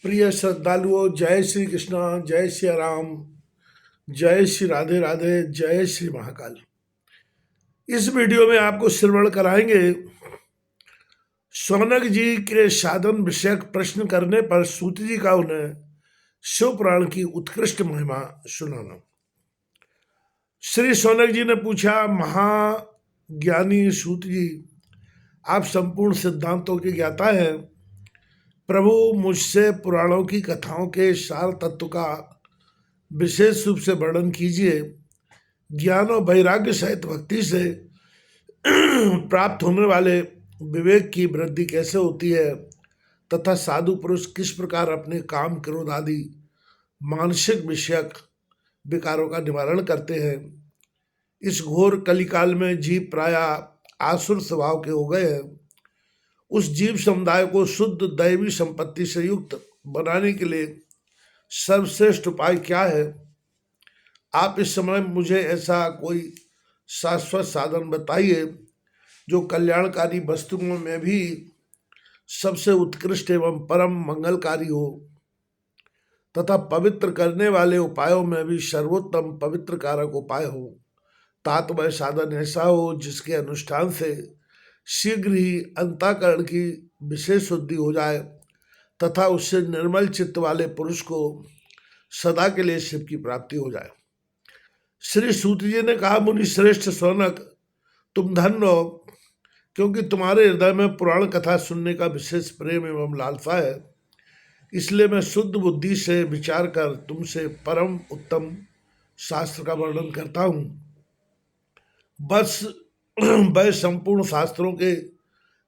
प्रिय श्रद्धालुओं, जय श्री कृष्णा, जय श्री राम, जय श्री राधे राधे, जय श्री महाकाल। इस वीडियो में आपको श्रवण कराएंगे शौनक जी के साधन विषयक प्रश्न करने पर सूत जी का उन्हें शिव पुराण की उत्कृष्ट महिमा सुनाना। श्री शौनक जी ने पूछा, महाज्ञानी सूत जी, आप संपूर्ण सिद्धांतों के ज्ञाता हैं। प्रभु, मुझसे पुराणों की कथाओं के सार तत्व का विशेष रूप से वर्णन कीजिए। ज्ञान और वैराग्य सहित भक्ति से प्राप्त होने वाले विवेक की वृद्धि कैसे होती है तथा साधु पुरुष किस प्रकार अपने काम, क्रोध आदि मानसिक विषयक विकारों का निवारण करते हैं। इस घोर कलिकाल में जीव प्राय आसुर स्वभाव के हो गए हैं। उस जीव समुदाय को शुद्ध दैवी संपत्ति से युक्त बनाने के लिए सर्वश्रेष्ठ उपाय क्या है? आप इस समय मुझे ऐसा कोई शाश्वत साधन बताइए जो कल्याणकारी वस्तुओं में भी सबसे उत्कृष्ट एवं परम मंगलकारी हो तथा पवित्र करने वाले उपायों में भी सर्वोत्तम पवित्र कारक उपाय हो। तात्मय साधन ऐसा हो जिसके अनुष्ठान से शीघ्र ही अंतःकरण की विशेष शुद्धि हो जाए तथा उससे निर्मल चित्त वाले पुरुष को सदा के लिए शिव की प्राप्ति हो जाए। श्री सूत जी ने कहा, मुनि श्रेष्ठ शौनक, तुम धन्य हो, क्योंकि तुम्हारे हृदय में पुराण कथा सुनने का विशेष प्रेम एवं लालसा है। इसलिए मैं शुद्ध बुद्धि से विचार कर तुमसे परम उत्तम शास्त्र का वर्णन करता हूँ। बस वह संपूर्ण शास्त्रों के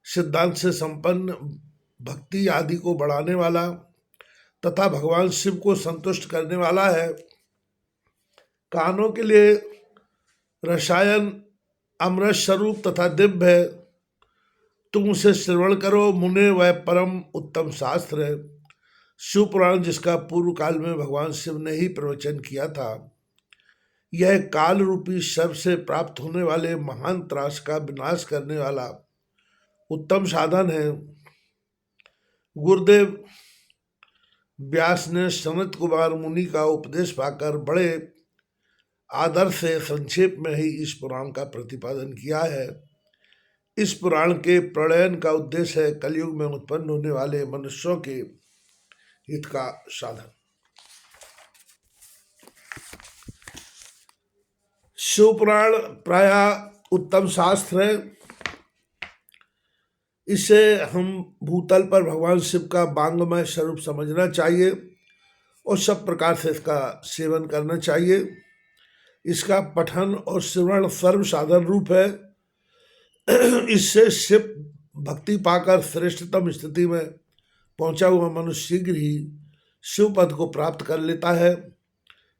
सिद्धांत से संपन्न, भक्ति आदि को बढ़ाने वाला तथा भगवान शिव को संतुष्ट करने वाला है। कानों के लिए रसायन अमृत स्वरूप तथा दिव्य है, तुम उसे श्रवण करो। मुने, वह परम उत्तम शास्त्र है, शिव पुराण, जिसका पूर्व काल में भगवान शिव ने ही प्रवचन किया था। यह काल रूपी सर्व से प्राप्त होने वाले महान त्रास का विनाश करने वाला उत्तम साधन है। गुरुदेव व्यास ने सनत कुमार मुनि का उपदेश पाकर बड़े आदर से संक्षेप में ही इस पुराण का प्रतिपादन किया है। इस पुराण के प्रणयन का उद्देश्य है कलयुग में उत्पन्न होने वाले मनुष्यों के हित का साधन। शिव पुराण प्राय उत्तम शास्त्र है। इसे हम भूतल पर भगवान शिव का वांगमय स्वरूप समझना चाहिए और सब प्रकार से इसका सेवन करना चाहिए। इसका पठन और श्रवण सर्व साधन रूप है। इससे शिव भक्ति पाकर श्रेष्ठतम स्थिति में पहुंचा हुआ मनुष्य शीघ्र ही शिव पद को प्राप्त कर लेता है।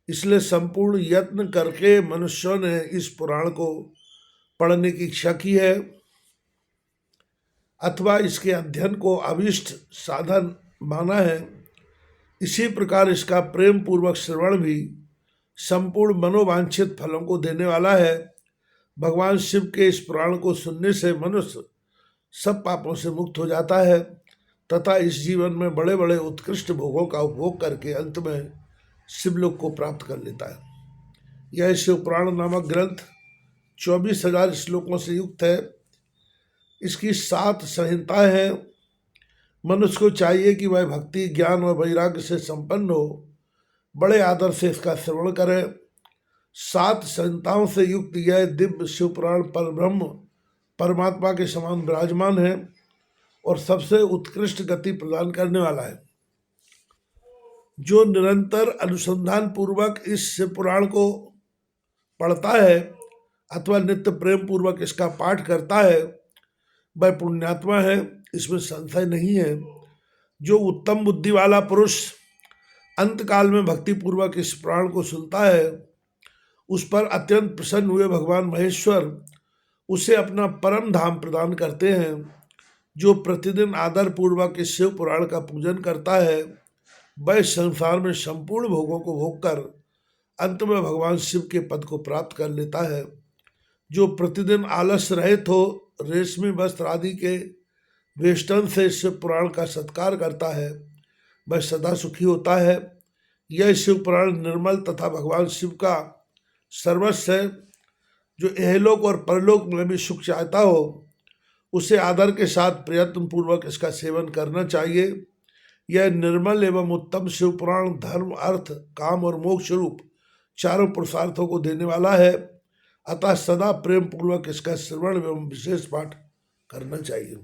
इसलिए संपूर्ण यत्न करके मनुष्यों ने इस पुराण को पढ़ने की इच्छा की है अथवा इसके अध्ययन को अभीष्ट साधन माना है। इसी प्रकार इसका प्रेम पूर्वक श्रवण भी संपूर्ण मनोवांछित फलों को देने वाला है। भगवान शिव के इस पुराण को सुनने से मनुष्य सब पापों से मुक्त हो जाता है तथा इस जीवन में बड़े बड़े उत्कृष्ट भोगों का उपभोग करके अंत में शिवलोक को प्राप्त कर लेता है। यह शिव पुराण नामक ग्रंथ 24,000 श्लोकों से युक्त है। इसकी 7 संहिताएं हैं। मनुष्य को चाहिए कि वह भक्ति, ज्ञान और वैराग्य से संपन्न हो, बड़े आदर से इसका श्रवण करे। 7 संहिताओं से युक्त यह दिव्य शिव पुराण पर ब्रह्म परमात्मा के समान विराजमान है और सबसे उत्कृष्ट गति प्रदान करने वाला है। जो निरंतर अनुसंधान पूर्वक इस शिव पुराण को पढ़ता है अथवा नित्य प्रेम पूर्वक इसका पाठ करता है वह पुण्यात्मा है, इसमें संशय नहीं है। जो उत्तम बुद्धि वाला पुरुष अंत काल में भक्ति पूर्वक इस पुराण को सुनता है, उस पर अत्यंत प्रसन्न हुए भगवान महेश्वर उसे अपना परम धाम प्रदान करते हैं। जो प्रतिदिन आदर पूर्वक इस शिव पुराण का पूजन करता है वह संसार में संपूर्ण भोगों को भोग कर अंत में भगवान शिव के पद को प्राप्त कर लेता है। जो प्रतिदिन आलस रहित हो, रेशमी वस्त्र आदि के वेष्टन से शिव पुराण का सत्कार करता है वह सदा सुखी होता है। यह शिव पुराण निर्मल तथा भगवान शिव का सर्वस्व है। जो इहलोक और परलोक में भी सुख चाहता हो उसे आदर के साथ प्रयत्न पूर्वक इसका सेवन करना चाहिए। यह निर्मल एवं उत्तम शिव पुराण धर्म, अर्थ, काम और मोक्ष रूप चारों पुरुषार्थों को देने वाला है। अतः सदा प्रेम पूर्वक इसका श्रवण एवं विशेष पाठ करना चाहिए।